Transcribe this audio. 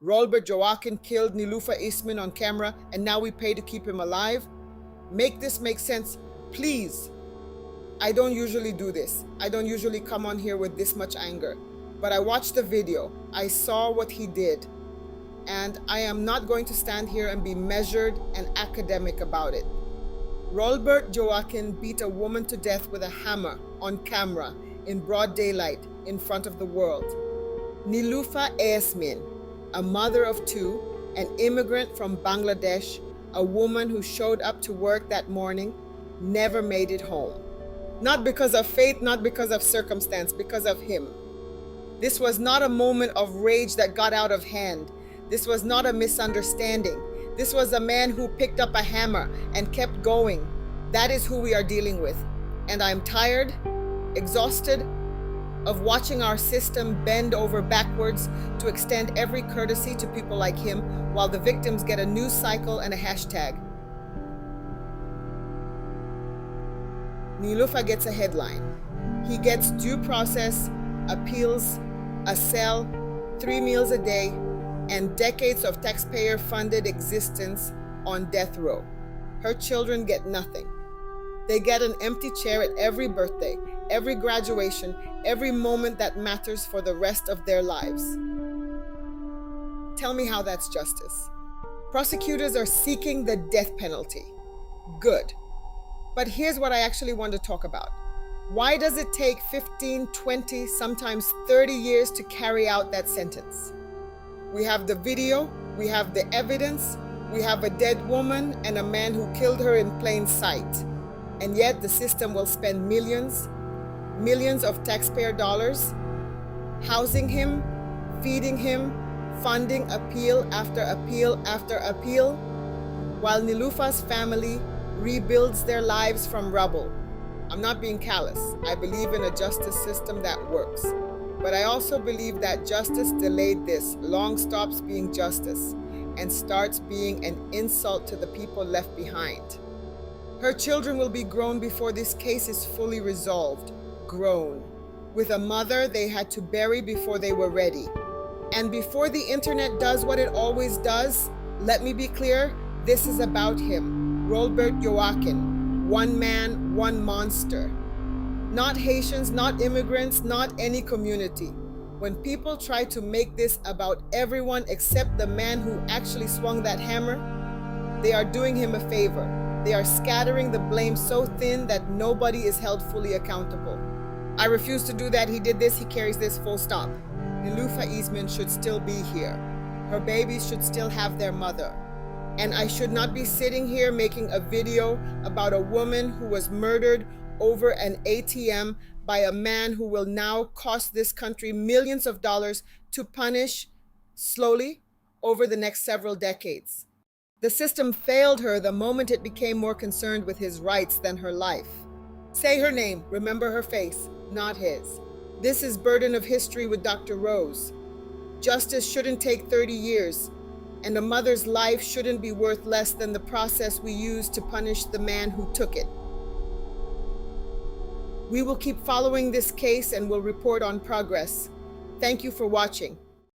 Rolbert Joachin killed Nilufa Easmin on camera and now we pay to keep him alive? Make this make sense, please. I don't usually do this. I don't usually come on here with this much anger. But I watched the video. I saw what he did. And I am not going to stand here and be measured and academic about it. Rolbert Joachin beat a woman to death with a hammer on camera in broad daylight in front of the world. Nilufa Easmin, a mother of two, an immigrant from Bangladesh, a woman who showed up to work that morning, never made it home. Not because of fate, not because of circumstance, because of him. This was not a moment of rage that got out of hand. This was not a misunderstanding. This was a man who picked up a hammer and kept going. That is who we are dealing with. And I'm tired, exhausted, of watching our system bend over backwards to extend every courtesy to people like him while the victims get a news cycle and a hashtag. Nilufa gets a headline. He gets due process, appeals, a cell, 3 meals a day, and decades of taxpayer-funded existence on death row. Her children get nothing. They get an empty chair at every birthday, every graduation, every moment that matters for the rest of their lives. Tell me how that's justice. Prosecutors are seeking the death penalty. Good. But here's what I actually want to talk about. Why does it take 15, 20, sometimes 30 years to carry out that sentence? We have the video, we have the evidence, we have a dead woman and a man who killed her in plain sight. And yet the system will spend millions of taxpayer dollars housing him, feeding him, funding appeal after appeal after appeal, while Nilufa's family rebuilds their lives from rubble. I'm not being callous. I believe in a justice system that works. But I also believe that justice delayed this long stops being justice and starts being an insult to the people left behind. Her children will be grown before this case is fully resolved. Grown. With a mother they had to bury before they were ready. And before the internet does what it always does, let me be clear, this is about him, Rolbert Joachin. One man, one monster. Not Haitians, not immigrants, not any community. When people try to make this about everyone except the man who actually swung that hammer, they are doing him a favor. They are scattering the blame so thin that nobody is held fully accountable. I refuse to do that. He did this, he carries this, full stop. Nilufa Easmin should still be here. Her babies should still have their mother. And I should not be sitting here making a video about a woman who was murdered over an ATM by a man who will now cost this country millions of dollars to punish slowly over the next several decades. The system failed her the moment it became more concerned with his rights than her life. Say her name, remember her face, not his. This is Burden of History with Dr. Rose. Justice shouldn't take 30 years, and a mother's life shouldn't be worth less than the process we use to punish the man who took it. We will keep following this case and will report on progress. Thank you for watching.